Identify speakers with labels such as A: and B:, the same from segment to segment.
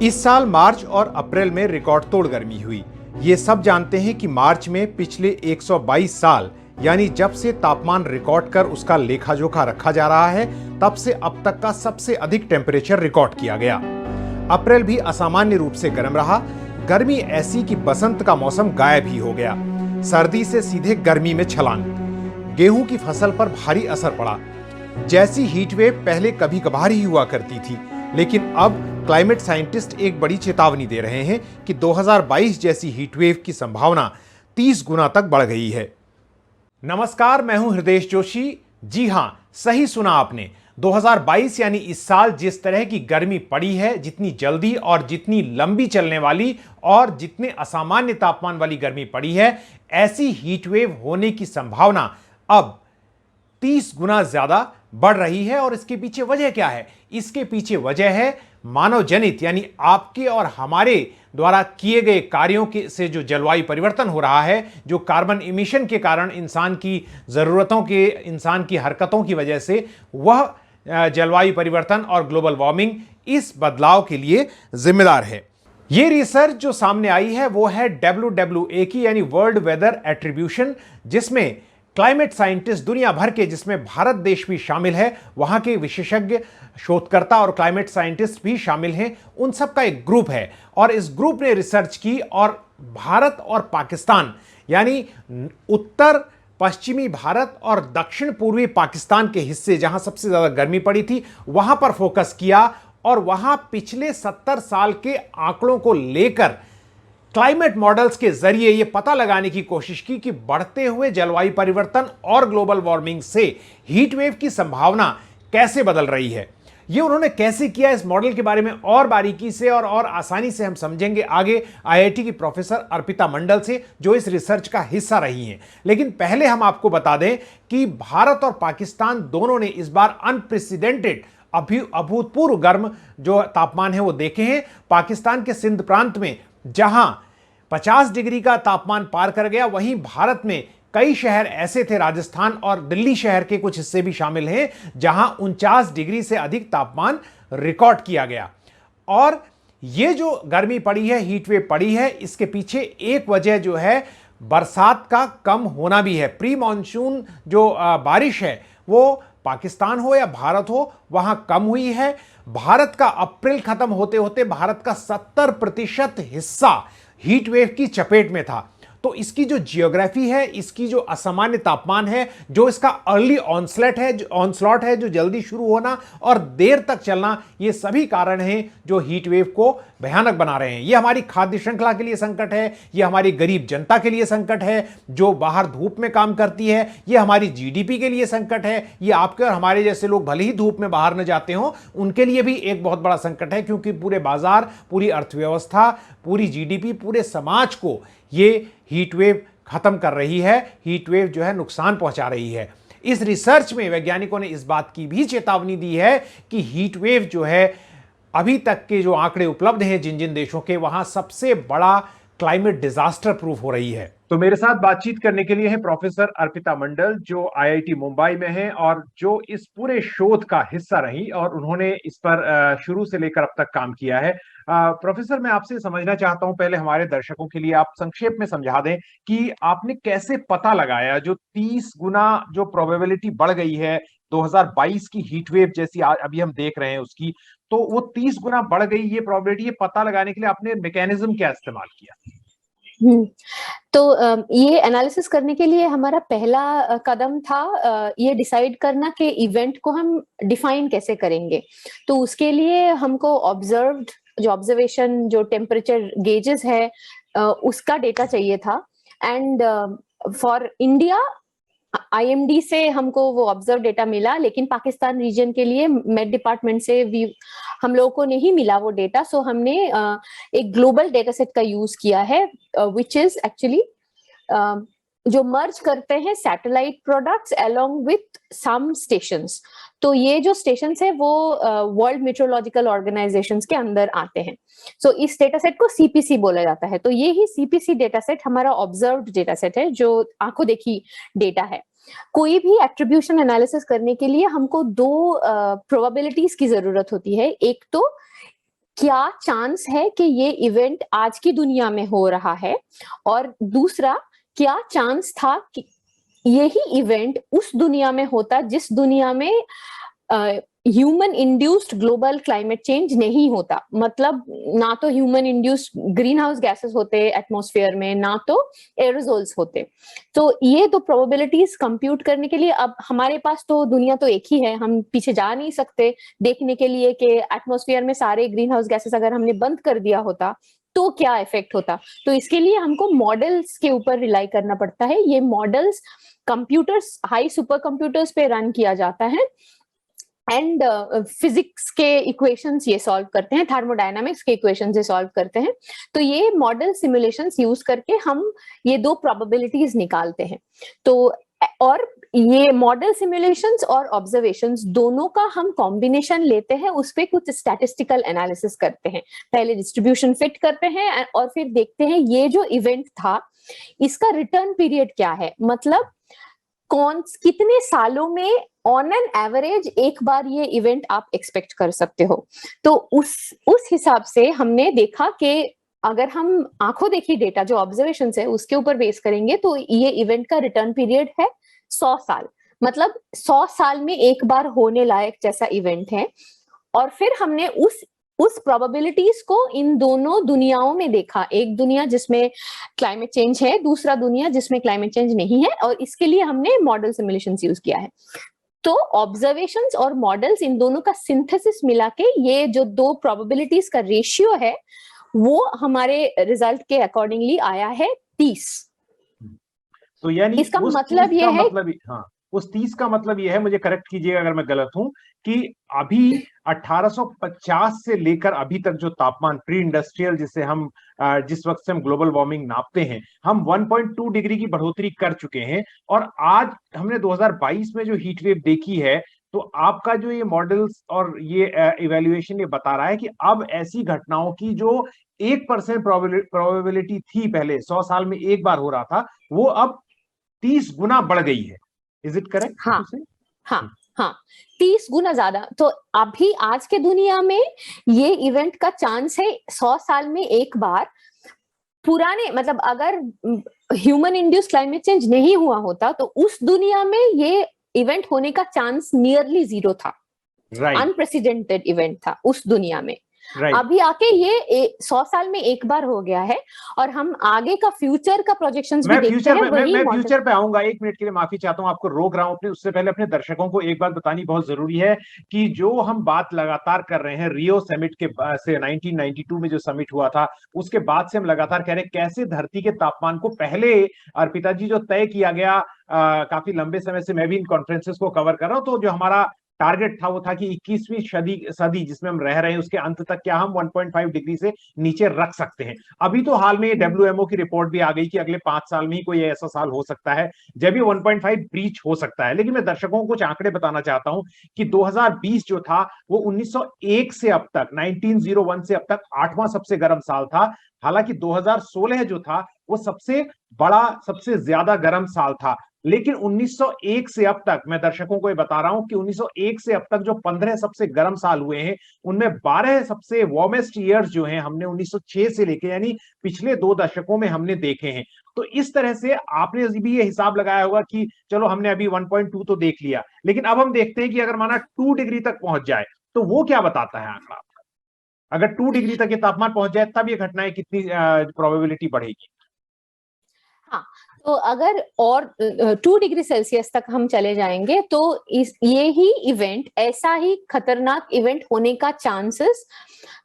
A: इस साल मार्च और अप्रैल में रिकॉर्ड तोड़ गर्मी हुई। ये सब जानते हैं कि मार्च में पिछले 122 साल यानी जब से तापमान रिकॉर्ड कर उसका लेखा जोखा रखा जा रहा है तब से अब तक का सबसे अधिक टेम्परेचर रिकॉर्ड किया गया। अप्रैल भी असामान्य रूप से गर्म रहा। गर्मी ऐसी कि बसंत का मौसम गायब ही हो गया। सर्दी से सीधे गर्मी में छलांग। गेहूं की फसल पर भारी असर पड़ा। जैसी हीट वेव पहले कभी कभार ही हुआ करती थी, लेकिन अब क्लाइमेट साइंटिस्ट एक बड़ी चेतावनी दे रहे हैं कि 2022 जैसी हीट वेव की संभावना 30 गुना तक बढ़ गई है। नमस्कार, मैं हूं हृदय जोशी। जी हां, सही सुना आपने। 2022 यानी इस साल जिस तरह की गर्मी पड़ी है, जितनी जल्दी और जितनी लंबी चलने वाली और जितने असामान्य तापमान वाली गर्मी पड़ी है, ऐसी हीट वेव होने की संभावना अब 30 गुना ज्यादा बढ़ रही है। और इसके पीछे वजह क्या है? इसके पीछे वजह है मानव जनित यानी आपके और हमारे द्वारा किए गए कार्यों के से जो जलवायु परिवर्तन हो रहा है, जो कार्बन इमिशन के कारण इंसान की जरूरतों के, इंसान की हरकतों की वजह से, वह जलवायु परिवर्तन और ग्लोबल वार्मिंग इस बदलाव के लिए जिम्मेदार है। यह रिसर्च जो सामने आई है वो है WWA की यानी वर्ल्ड वेदर एट्रीब्यूशन, जिसमें क्लाइमेट साइंटिस्ट दुनिया भर के, जिसमें भारत देश भी शामिल है, वहां के विशेषज्ञ शोधकर्ता और क्लाइमेट साइंटिस्ट भी शामिल हैं, उन सब का एक ग्रुप है। और इस ग्रुप ने रिसर्च की और भारत और पाकिस्तान यानी उत्तर पश्चिमी भारत और दक्षिण पूर्वी पाकिस्तान के हिस्से जहां सबसे ज्यादा गर्मी पड़ी थी, वहां पर फोकस किया और वहां पिछले 70 साल के आंकड़ों को लेकर क्लाइमेट मॉडल्स के जरिए यह पता लगाने की कोशिश की कि बढ़ते हुए जलवायु परिवर्तन और ग्लोबल वार्मिंग से हीट वेव की संभावना कैसे बदल रही है। यह उन्होंने कैसे किया, इस मॉडल के बारे में और बारीकी से और आसानी से हम समझेंगे आगे IIT की प्रोफेसर अर्पिता मंडल से, जो इस रिसर्च का हिस्सा रही हैं। लेकिन पहले हम आपको बता दें कि भारत और पाकिस्तान दोनों ने इस बार अनप्रेसिडेंटेड, अभूतपूर्व गर्म जो तापमान है वो देखे हैं। पाकिस्तान के सिंध प्रांत में जहां 50 डिग्री का तापमान पार कर गया, वहीं भारत में कई शहर ऐसे थे, राजस्थान और दिल्ली शहर के कुछ हिस्से भी शामिल हैं, जहां 49 डिग्री से अधिक तापमान रिकॉर्ड किया गया। और यह जो गर्मी पड़ी है, हीट वेव पड़ी है, इसके पीछे एक वजह जो है बरसात का कम होना भी है। प्री मॉनसून जो बारिश है वो पाकिस्तान हो या भारत हो, वहां कम हुई है। भारत का अप्रैल खत्म होते होते भारत का 70% हिस्सा हीट वेव की चपेट में था। तो इसकी जो जियोग्राफी है, इसकी जो असामान्य तापमान है, जो इसका अर्ली ऑनस्लॉट है, जो जल्दी शुरू होना और देर तक चलना, ये सभी कारण हैं जो हीट वेव को भयानक बना रहे हैं। ये हमारी खाद्य श्रृंखला के लिए संकट है, ये हमारी गरीब जनता के लिए संकट है जो बाहर धूप में काम करती है, ये हमारी GDP के लिए संकट है, ये आपके और हमारे जैसे लोग भले ही धूप में बाहर न जाते हों, उनके लिए भी एक बहुत बड़ा संकट है, क्योंकि पूरे बाजार, पूरी अर्थव्यवस्था, पूरी GDP, पूरे समाज को ये हीट वेव खत्म कर रही है। हीट वेव जो है नुकसान पहुंचा रही है। इस रिसर्च में वैज्ञानिकों ने इस बात की भी चेतावनी दी है कि हीट वेव जो है, अभी तक के जो आंकड़े उपलब्ध हैं जिन जिन देशों के, वहां सबसे बड़ा क्लाइमेट डिजास्टर प्रूफ हो रही है। तो मेरे साथ बातचीत करने के लिए है प्रोफेसर अर्पिता मंडल, जो IIT मुंबई में है और जो इस पूरे शोध का हिस्सा रही और उन्होंने इस पर शुरू से लेकर अब तक काम किया है। प्रोफेसर, मैं आपसे समझना चाहता हूं, पहले हमारे दर्शकों के लिए आप संक्षेप में समझा दें कि आपने कैसे पता लगाया जो 30 गुना जो प्रोबेबिलिटी बढ़ गई है 2022 की हीट वेव जैसी अभी हम देख रहे हैं उसकी, तो वो 30 गुना बढ़ गई ये प्रोबेबिलिटी, ये पता लगाने के लिए आपने मैकेनिज्म क्या इस्तेमाल किया?
B: तो ये एनालिसिस करने के लिए हमारा पहला कदम था ये डिसाइड करना कि इवेंट को हम डिफाइन कैसे करेंगे। तो उसके लिए हमको ऑब्जर्वेशन जो टेम्परेचर गेजेस है उसका डेटा चाहिए था। एंड फॉर इंडिया IMD से हमको वो ऑब्जर्व डेटा मिला, लेकिन पाकिस्तान रीजन के लिए मेट डिपार्टमेंट से हम लोगों को नहीं मिला वो डेटा। सो हमने एक ग्लोबल डेटा सेट का यूज किया है, विच इज एक्चुअली जो मर्ज करते हैं satellite products along with some stations. तो ये जो स्टेशंस है वो वर्ल्ड मेट्रोलॉजिकल ऑर्गेनाइजेशंस के अंदर आते हैं। सो इस डेटा सेट को CPC बोला जाता है। तो ये ही CPC डेटा सेट हमारा ऑब्जर्व्ड डेटा सेट है, जो आंखों देखी डेटा है। कोई भी एट्रीब्यूशन एनालिसिस करने के लिए हमको दो प्रोबेबिलिटीज की जरूरत होती है। एक तो क्या चांस है कि ये इवेंट आज की दुनिया में हो रहा है, और दूसरा क्या चांस था कि यही इवेंट उस दुनिया में होता जिस दुनिया में human induced global climate change नहीं होता। मतलब ना तो human induced green house gases होते एटमॉस्फेयर में, ना तो एरोजोल्स होते। तो ये तो प्रोबेबिलिटीज कंप्यूट करने के लिए अब हमारे पास तो दुनिया तो एक ही है, हम पीछे जा नहीं सकते देखने के लिए कि एटमॉस्फेयर में सारे ग्रीन हाउस गैसेस अगर हमने बंद कर दिया होता तो क्या इफेक्ट होता। तो इसके लिए हमको मॉडल्स के ऊपर रिलाई करना पड़ता है। ये models computers, high super computers पे रन किया जाता है, एंड फिजिक्स के इक्वेशंस ये सॉल्व करते हैं, थर्मोडायनामिक्स के इक्वेशंस ये सॉल्व करते हैं। तो ये मॉडल सिमुलेशंस यूज करके हम ये दो प्रोबेबिलिटीज निकालते हैं। तो और ये मॉडल सिमुलेशंस और ऑब्जर्वेशंस दोनों का हम कॉम्बिनेशन लेते हैं, उस पे कुछ स्टैटिस्टिकल एनालिसिस करते हैं। पहले डिस्ट्रीब्यूशन फिट करते हैं और फिर देखते हैं ये जो इवेंट था इसका रिटर्न पीरियड क्या है, मतलब कितने सालों में ऑन एन एवरेज एक बार ये इवेंट आप एक्सपेक्ट कर सकते हो। तो उस हिसाब से हमने देखा कि अगर हम आंखों देखी डेटा जो ऑब्जर्वेशन है उसके ऊपर बेस करेंगे तो ये इवेंट का रिटर्न पीरियड है 100 साल। मतलब 100 साल में एक बार होने लायक जैसा इवेंट है। और फिर हमने उस प्रोबेबिलिटीज को इन दोनों दुनियाओं में देखा, एक दुनिया जिसमें क्लाइमेट चेंज है, दूसरा दुनिया जिसमें क्लाइमेट चेंज नहीं है, और इसके लिए हमने मॉडल सिमुलेशंस यूज किया है। तो ऑब्जर्वेशंस और मॉडल्स इन दोनों का सिंथेसिस मिला के ये जो दो प्रोबेबिलिटीज का रेशियो है वो हमारे रिजल्ट के अकॉर्डिंगली आया है 30।
C: तो यानी
B: इसका
C: उस
B: मतलब ये है,
C: मतलब हाँ, उस 30 का मतलब ये है, मुझे करेक्ट कीजिएगा अगर मैं गलत हूं, कि अभी 1850 से लेकर अभी तक जो तापमान प्री इंडस्ट्रियल जिसे हम जिस वक्त से हम ग्लोबल वार्मिंग नापते हैं, हम 1.2 डिग्री की बढ़ोतरी कर चुके हैं। और आज हमने 2022 में जो हीट वेव देखी है, तो आपका जो ये मॉडल्स और ये इवैल्यूएशन ये बता रहा है कि अब ऐसी घटनाओं की जो 1% प्रोबेबिलिटी थी पहले 100 साल में एक बार हो रहा था, वो अब 30 गुना बढ़ गई है। Is it correct?
B: हाँ हाँ हाँ, 30 गुना ज्यादा। तो अभी आज के दुनिया में ये इवेंट का चांस है 100 साल में एक बार। पुराने मतलब अगर ह्यूमन इंड्यूस क्लाइमेट चेंज नहीं हुआ होता तो उस दुनिया में ये इवेंट होने का चांस नियरली 0 था। अनप्रेसिडेंटेड इवेंट था उस दुनिया में। अभी आके ये 100 साल में एक बार हो गया है। और हम आगे का फ्यूचर का प्रोजेक्शंस भी देखते हैं।
C: मैं फ्यूचर पे आऊंगा, 1 मिनट के लिए माफी चाहता हूं, आपको रोक रहा हूं। अपने उससे पहले अपने दर्शकों को एक बात बतानी बहुत जरूरी है कि जो हम बात लगातार कर रहे हैं रियो समिट के से 1992 में जो समिट हुआ था उसके बाद से हम लगातार कह रहे हैं कैसे धरती के तापमान को पहले अर्पिता जी जो तय किया गया, काफी लंबे समय से मैं भी इन कॉन्फ्रेंसेस को कवर कर रहा हूं, तो जो हमारा टारगेट था वो था कि 21वीं सदी जिसमें हम रह रहे हैं उसके अंत तक क्या हम 1.5 डिग्री से नीचे रख सकते हैं। अभी तो हाल में ये WMO की रिपोर्ट भी आ गई कि अगले 5 साल में ही कोई ऐसा साल हो सकता है जब ये 1.5 ब्रीच हो सकता है। लेकिन मैं दर्शकों को कुछ आंकड़े बताना चाहता हूं कि 2020 जो था वो 1901 से अब तक 1901 से अब तक 8वां सबसे गर्म साल था। हालांकि 2016 जो था वो सबसे बड़ा सबसे ज्यादा गर्म साल था। लेकिन 1901 से अब तक मैं दर्शकों को ये बता रहा हूं कि 1901 से अब तक जो 15 सबसे गर्म साल हुए हैं उनमें 12 सबसे वार्मेस्ट ईयर्स जो हैं हमने 1906 से लेके यानी पिछले 2 दशकों में हमने देखे हैं। तो इस तरह से आपने भी ये हिसाब लगाया होगा कि चलो हमने अभी 1.2 तो देख लिया, लेकिन अब हम देखते हैं कि अगर माना 2 डिग्री तक पहुंच जाए तो वो क्या बताता है आंकड़ा। अगर 2 डिग्री तक ये तापमान पहुंच जाए तब ये घटनाएं कितनी प्रोबेबिलिटी बढ़ेगी।
B: हाँ, तो अगर और 2 डिग्री सेल्सियस तक हम चले जाएंगे तो ये ही इवेंट, ऐसा ही खतरनाक इवेंट होने का चांसेस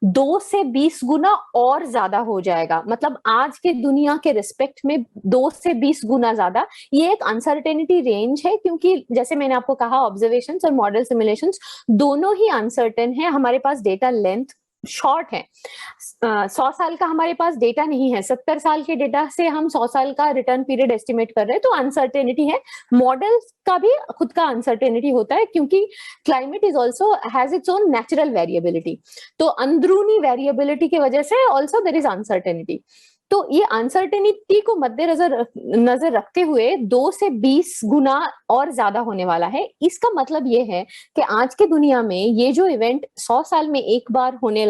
B: 2 से 20 गुना और ज्यादा हो जाएगा। मतलब आज के दुनिया के रिस्पेक्ट में 2 से 20 गुना ज्यादा। ये एक अनसर्टेनिटी रेंज है क्योंकि जैसे मैंने आपको कहा ऑब्जर्वेशंस और मॉडल सिमुलेशंस दोनों ही अनसर्टेन है। हमारे पास डेटा लेंथ शॉर्ट है। 100 साल का हमारे पास डेटा नहीं है, 70 साल के डेटा से हम 100 साल का रिटर्न पीरियड एस्टिमेट कर रहे हैं, तो अनसर्टेनिटी है। मॉडल का भी खुद का अनसर्टेनिटी होता है क्योंकि climate is also has its own natural variability. तो अंदरूनी वेरिएबिलिटी की वजह से ऑल्सो देयर इज अनसर्टेनिटी। तो ये अनसर्टेनिटी को नजर रखते हुए 2 से 20 गुना और ज्यादा होने वाला है। इसका मतलब ये है कि आज की दुनिया में ये जो इवेंट 100 साल में एक बार होने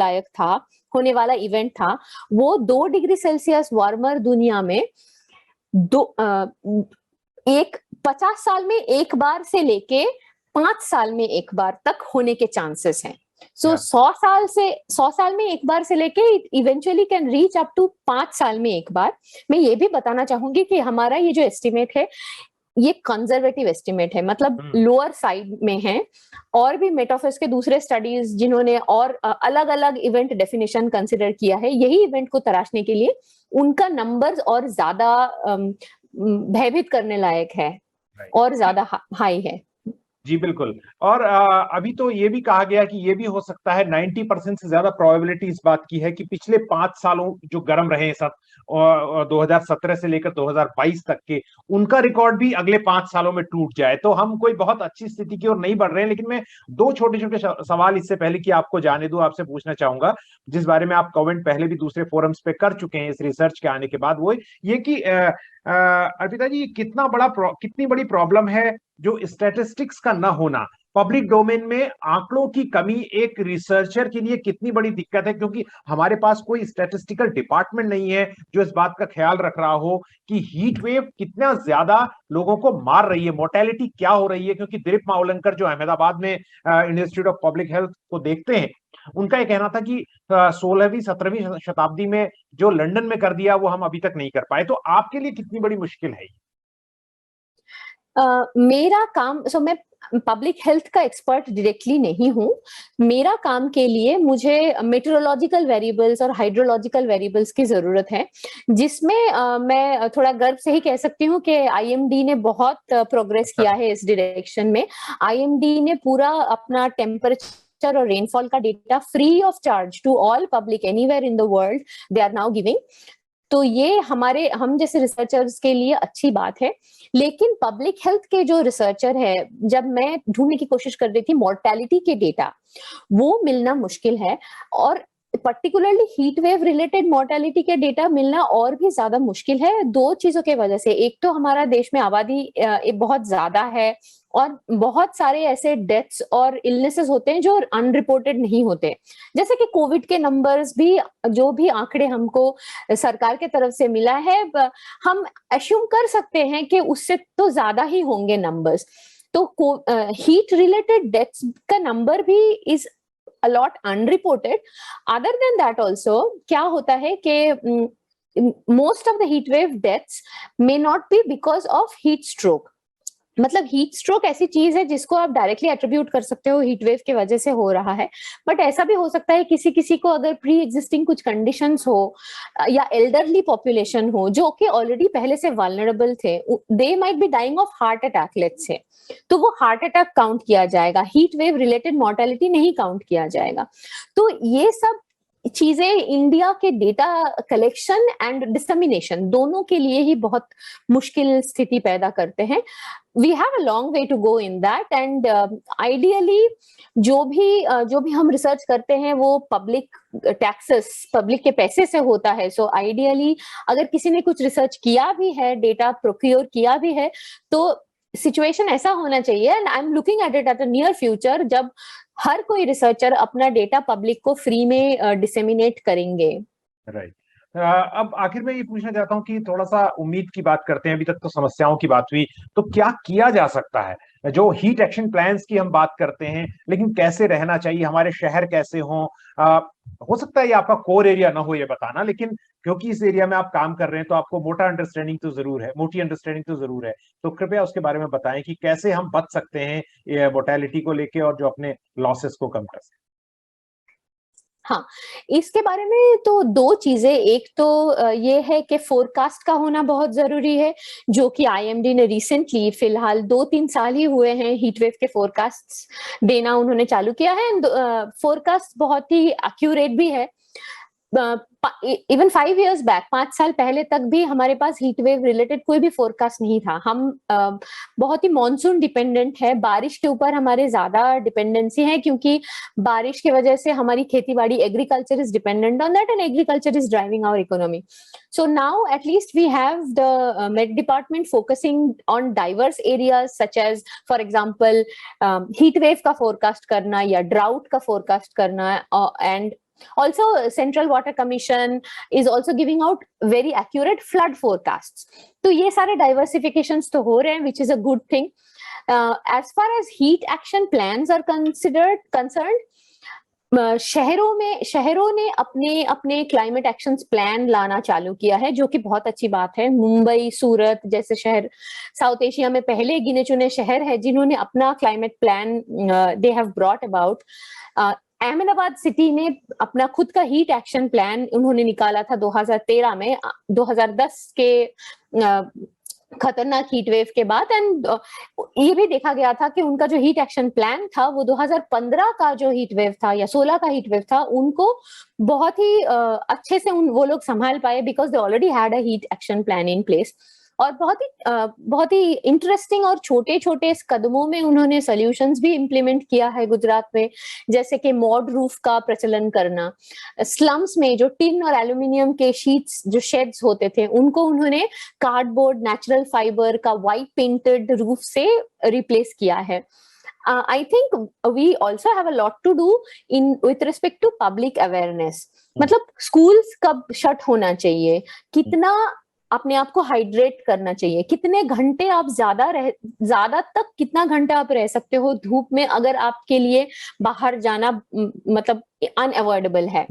B: वाला इवेंट था, वो 2 डिग्री सेल्सियस वार्मर दुनिया में 50 साल में एक बार से लेके 5 साल में एक बार तक होने के चांसेस हैं। सो 100 साल में एक बार से लेके eventually can reach up to 5 साल में एक बार। मैं ये भी बताना चाहूंगी कि हमारा ये जो एस्टिमेट है, ये कंजर्वेटिव एस्टिमेट है, मतलब लोअर साइड में है। और भी मेटाफिजिक्स के दूसरे स्टडीज जिन्होंने और अलग अलग इवेंट डेफिनेशन कंसिडर किया है, यही इवेंट को तराशने के लिए उनका नंबर्स और ज्यादा भयभीत करने लायक है और ज्यादा हाई है।
C: जी बिल्कुल। और अभी तो ये भी कहा गया कि ये भी हो सकता है, 90% से ज्यादा प्रोबेबिलिटी इस बात की है कि पिछले 5 सालों जो गर्म रहे हैं और 2017 से लेकर 2022 तक के, उनका रिकॉर्ड भी अगले 5 सालों में टूट जाए। तो हम कोई बहुत अच्छी स्थिति की ओर नहीं बढ़ रहे हैं। लेकिन मैं 2 छोटे छोटे सवाल इससे पहले कि आपको जाने दूं, आपसे पूछना चाहूंगा, जिस बारे में आप कमेंट पहले भी दूसरे फोरम्स पे कर चुके हैं इस रिसर्च के आने के बाद। वो ये कि अर्पिता जी, कितनी बड़ी प्रॉब्लम है जो स्टैटिस्टिक्स का ना होना, पब्लिक डोमेन में आंकड़ों की कमी एक रिसर्चर के लिए कितनी बड़ी दिक्कत है, क्योंकि हमारे पास कोई स्टैटिस्टिकल डिपार्टमेंट नहीं है जो इस बात का ख्याल रख रहा हो कि हीट वेव कितना ज्यादा लोगों को मार रही है, मोर्टेलिटी क्या हो रही है। क्योंकि दिलीप मावलंकर जो अहमदाबाद में इंस्टीट्यूट ऑफ पब्लिक हेल्थ को देखते हैं, उनका यह कहना था कि 16वीं 17वीं शताब्दी में जो लंदन में कर दिया वो हम अभी तक नहीं कर पाए। तो आपके लिए कितनी बड़ी मुश्किल है?
B: मेरा काम, मैं पब्लिक हेल्थ का एक्सपर्ट डायरेक्टली नहीं हूँ। मेरा काम के लिए मुझे मेट्रोलॉजिकल वेरिएबल्स और हाइड्रोलॉजिकल वेरिएबल्स की जरूरत है, जिसमें मैं थोड़ा गर्व से ही कह सकती हूँ कि आईएमडी ने बहुत प्रोग्रेस किया है इस डायरेक्शन में। आईएमडी ने पूरा अपना टेम्परेचर और रेनफॉल का data free of charge to all public anywhere in the world they are now giving. तो ये हम जैसे रिसर्चर्स के लिए अच्छी बात है। लेकिन पब्लिक हेल्थ के जो रिसर्चर है, जब मैं ढूंढने की कोशिश कर रही थी मोर्टेलिटी के डेटा, वो मिलना मुश्किल है। और particularly heat wave related mortality के डेटा मिलना और भी ज्यादा मुश्किल है, 2 चीजों के वजह से। एक तो हमारा देश में आबादी बहुत ज्यादा है और बहुत सारे ऐसे डेथ्स और इलनेसेस होते हैं जो अनरिपोर्टेड नहीं होते। जैसे कि कोविड के नंबर्स भी, जो भी आंकड़े हमको सरकार के तरफ से मिला है, हम अश्यूम कर सकते हैं कि उससे तो ज्यादा ही होंगे नंबर्स। तो हीट रिलेटेड डेथ्स का नंबर भी is a lot unreported. Other than that also, क्या होता है कि most of the heat wave deaths may not be because of heat stroke. मतलब हीट स्ट्रोक ऐसी चीज है जिसको आप डायरेक्टली एट्रीब्यूट कर सकते हो हीट वेव की वजह से हो रहा है, बट ऐसा भी हो सकता है किसी को अगर प्री एग्जिस्टिंग कुछ कंडीशंस हो या एल्डरली पॉपुलेशन हो जो कि ऑलरेडी पहले से वल्नरेबल थे, they might be dying of heart attack let's say, तो वो हार्ट अटैक काउंट किया जाएगा, हीट वेव रिलेटेड मॉर्टेलिटी नहीं काउंट किया जाएगा। तो ये सब चीजें इंडिया के डेटा कलेक्शन एंड डिसमिनेशन दोनों के लिए ही बहुत मुश्किल स्थिति पैदा करते हैं। We have a long way to go in that and ideally जो भी हम रिसर्च करते हैं वो पब्लिक टैक्सेस, पब्लिक के पैसे से होता है। सो आइडियली अगर किसी ने कुछ रिसर्च किया भी है, डेटा प्रोक्योर किया भी है, तो सिचुएशन ऐसा होना चाहिए, and I am looking at it at a near future, जब हर कोई रिसर्चर अपना डेटा पब्लिक को फ्री में डिसेमिनेट करेंगे।
C: राइट। अब आखिर में ये पूछना चाहता हूँ कि थोड़ा सा उम्मीद की बात करते हैं। अभी तक तो समस्याओं की बात हुई, तो क्या किया जा सकता है? जो हीट एक्शन प्लान्स की हम बात करते हैं, लेकिन कैसे रहना चाहिए, हमारे शहर कैसे हों? हो सकता है ये आपका कोर एरिया ना हो ये बताना, लेकिन क्योंकि इस एरिया में आप काम कर रहे हैं तो आपको मोटी अंडरस्टैंडिंग तो जरूर है। तो कृपया उसके बारे में बताएं कि कैसे हम बच सकते हैं मोर्टेलिटी को लेके और जो अपने लॉसेस को कम कर सकते हैं।
B: हाँ, इसके बारे में तो 2 चीजें, एक तो ये है कि फोरकास्ट का होना बहुत जरूरी है, जो कि आईएमडी ने रिसेंटली, फिलहाल 2-3 साल ही हुए हैं हीटवेव के फोरकास्ट देना उन्होंने चालू किया है। फोरकास्ट बहुत ही एक्यूरेट भी है। इवन 5 years बैक, 5 साल पहले तक भी हमारे पास हीट वेव रिलेटेड कोई भी फोरकास्ट नहीं था। हम बहुत ही मॉनसून डिपेंडेंट है, बारिश के ऊपर हमारे ज्यादा डिपेंडेंसी है, क्योंकि बारिश की वजह से हमारी खेती बाड़ी, agriculture is dependent on that, and agriculture is driving our economy. So now at least we have the Met Department focusing on diverse areas such as, for example, heat wave का forecast करना या drought का forecast करना, and also Central Water Commission is also giving out very accurate flood forecasts. तो ये सारे diversifications तो हो रहे हैं, which is a good thing. As far as heat action plans are concerned, शहरों ने अपने क्लाइमेट एक्शंस प्लान लाना चालू किया है, जो कि बहुत अच्छी बात है. मुंबई, सूरत जैसे शहर साउथ एशिया में पहले गिने चुने शहर है जिन्होंने अपना climate plan they have brought about. Ahmedabad city ने अपना खुद का हीट एक्शन प्लान उन्होंने निकाला था 2013 में, 2010 के खतरनाक हीट वेव के बाद. एंड ये भी देखा गया था कि उनका जो हीट एक्शन प्लान था वो 2015 का जो हीट वेव था या 16 का हीट वेव था, उनको बहुत ही अच्छे से वो लोग संभाल पाए, because they already had a heat action plan in place. और बहुत ही इंटरेस्टिंग और छोटे छोटे कदमों में उन्होंने सॉल्यूशंस भी इम्प्लीमेंट किया है गुजरात में, जैसे कि मॉड रूफ का प्रचलन करना. स्लम्स में जो टिन और एल्यूमिनियम के शीट्स, जो शेड्स होते थे, उनको उन्होंने कार्डबोर्ड, नेचुरल फाइबर का व्हाइट पेंटेड रूफ से रिप्लेस किया है. I think we also have a lot to do with respect to public awareness. मतलब स्कूल्स कब शट होना चाहिए, कितना अपने आप को हाइड्रेट करना चाहिए, कितने घंटे आप ज्यादा तक कितना घंटा आप रह सकते हो धूप में अगर आपके लिए बाहर जाना मतलब अनअवॉइडेबल है.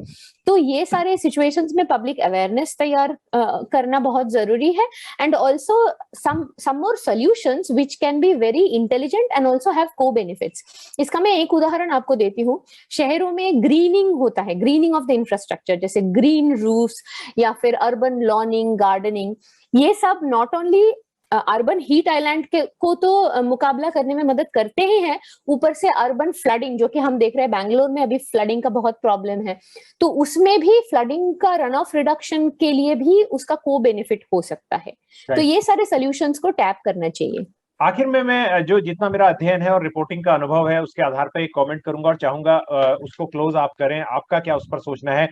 B: तो ये सारे सिचुएशंस में पब्लिक अवेयरनेस तैयार करना बहुत जरूरी है. And also some more solutions which can be very intelligent and also have co benefits. इसका मैं एक उदाहरण आपको देती हूँ. शहरों में ग्रीनिंग होता है, ग्रीनिंग ऑफ द इंफ्रास्ट्रक्चर, जैसे ग्रीन रूफ्स या फिर अर्बन लॉनिंग, गार्डनिंग. ये सब not only urban heat island को तो मुकाबला करने में मदद करते ही हैं, ऊपर से अर्बन फ्लडिंग, जो कि हम देख रहे हैं बैंगलोर में अभी फ्लडिंग का बहुत प्रॉब्लम है, तो उसमें भी फ्लडिंग का रन ऑफ रिडक्शन के लिए भी उसका को बेनिफिट हो सकता है. तो ये सारे सॉल्यूशंस को टैप करना चाहिए.
C: आखिर में मैं जो जितना मेरा अध्ययन है और रिपोर्टिंग का अनुभव है उसके आधार पर एक कमेंट करूंगा और चाहूंगा उसको क्लोज आप करें. आपका क्या उस पर सोचना है?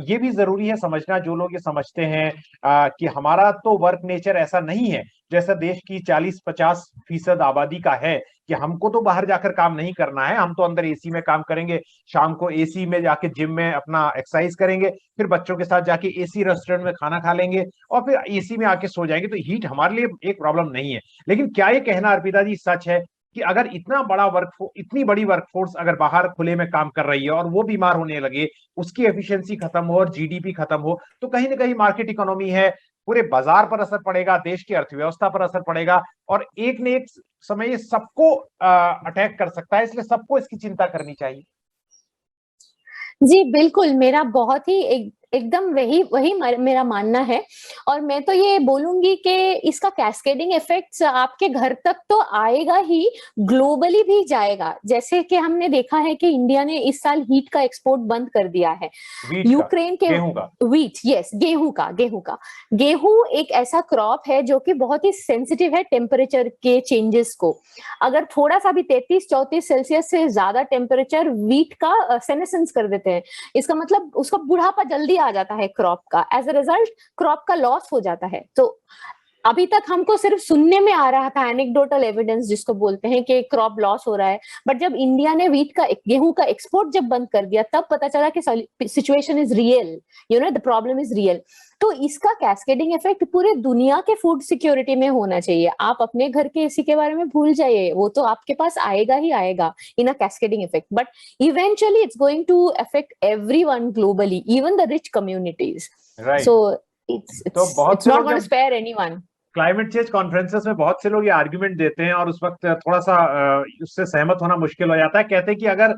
C: ये भी जरूरी है समझना, जो लोग ये समझते हैं कि हमारा तो वर्क नेचर ऐसा नहीं है जैसा देश की 40-50% आबादी का है, कि हमको तो बाहर जाकर काम नहीं करना है, हम तो अंदर एसी में काम करेंगे, शाम को एसी में जाके जिम में अपना एक्सरसाइज करेंगे, फिर बच्चों के साथ जाके एसी रेस्टोरेंट में खाना खा लेंगे और फिर एसी में आके सो जाएंगे. तो हीट हमारे लिए एक प्रॉब्लम नहीं है. लेकिन क्या ये कहना अर्पिता जी सच है कि अगर इतनी बड़ी वर्कफोर्स अगर बाहर खुले में काम कर रही है और वो बीमार होने लगे, उसकी एफिशिएंसी खत्म हो और जीडीपी खत्म हो, तो कहीं ना कहीं मार्केट इकोनॉमी है, पूरे बाजार पर असर पड़ेगा, देश की अर्थव्यवस्था पर असर पड़ेगा और एक न एक समय ये सबको अटैक कर सकता है. इसलिए सबको इसकी चिंता करनी चाहिए.
B: जी बिल्कुल, मेरा बहुत ही एकदम वही मेरा मानना है. और मैं तो ये बोलूंगी कि इसका कैस्केडिंग इफेक्ट्स आपके घर तक तो आएगा ही, ग्लोबली भी जाएगा. जैसे कि हमने देखा है कि इंडिया ने इस साल हीट का एक्सपोर्ट बंद कर दिया है. यूक्रेन के गेहूं एक ऐसा क्रॉप है जो कि बहुत ही सेंसिटिव है टेम्परेचर के चेंजेस को. अगर थोड़ा सा भी 33-34 सेल्सियस से ज्यादा टेम्परेचर वीट का सेनेसेंस कर देते हैं, इसका मतलब उसका बुढ़ापा जल्दी आ जाता है क्रॉप का. एज अ रिजल्ट क्रॉप का लॉस हो जाता है. तो अभी तक हमको सिर्फ सुनने में आ रहा था, एनेक्डोटल एविडेंस जिसको बोलते हैं, कि क्रॉप लॉस हो रहा है. बट जब इंडिया ने गेहूं का एक्सपोर्ट जब बंद कर दिया, तब पता चला कि situation is real, the problem is real. तो इसका कैस्केडिंग इफेक्ट पूरे दुनिया के फूड सिक्योरिटी में होना चाहिए. आप अपने घर के एसी के बारे में भूल जाइए, वो तो आपके पास आएगा ही आएगा in a cascading effect. But eventually it's going to affect everyone globally, even the rich communities. So it's not going to spare anyone.
C: Climate change conferences में बहुत से लोग ये आर्ग्यूमेंट देते हैं और उस वक्त थोड़ा सा उससे सहमत होना मुश्किल हो जाता है. कहते हैं कि अगर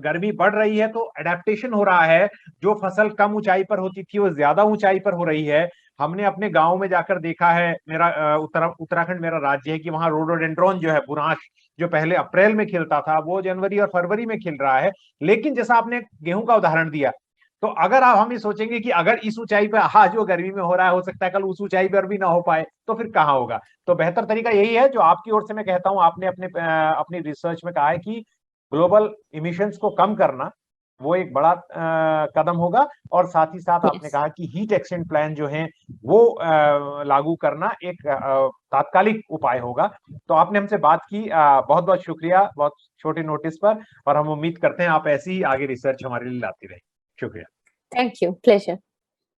C: गर्मी बढ़ रही है तो एडेप्टेशन हो रहा है, जो फसल कम ऊंचाई पर होती थी वो ज्यादा ऊंचाई पर हो रही है. हमने अपने गांव में जाकर देखा है, मेरा उत्तराखंड मेरा राज्य है, कि वहां रोडोडेंड्रॉन जो है, बुरांश, जो पहले अप्रैल में खिलता था वो जनवरी और फरवरी में खिल रहा है. लेकिन जैसा आपने गेहूं का उदाहरण दिया, तो अगर आप हम ये सोचेंगे कि अगर इस ऊंचाई पे आज जो गर्मी में हो रहा है, हो सकता है कल उस ऊंचाई पर भी ना हो पाए, तो फिर कहाँ होगा। तो बेहतर तरीका यही है जो आपकी ओर से मैं कहता हूं, आपने अपनी रिसर्च में कहा है कि ग्लोबल इमिशंस को कम करना वो एक बड़ा कदम होगा, और साथ ही साथ आपने कहा कि हीट एक्सचेंज प्लान जो है वो लागू करना एक तात्कालिक उपाय होगा। तो आपने हमसे बात की, बहुत बहुत शुक्रिया, बहुत छोटे नोटिस पर, और हम उम्मीद करते हैं आप ऐसी ही आगे रिसर्च हमारे लिए लाती रहें। शुक्रिया।
B: Thank you, pleasure.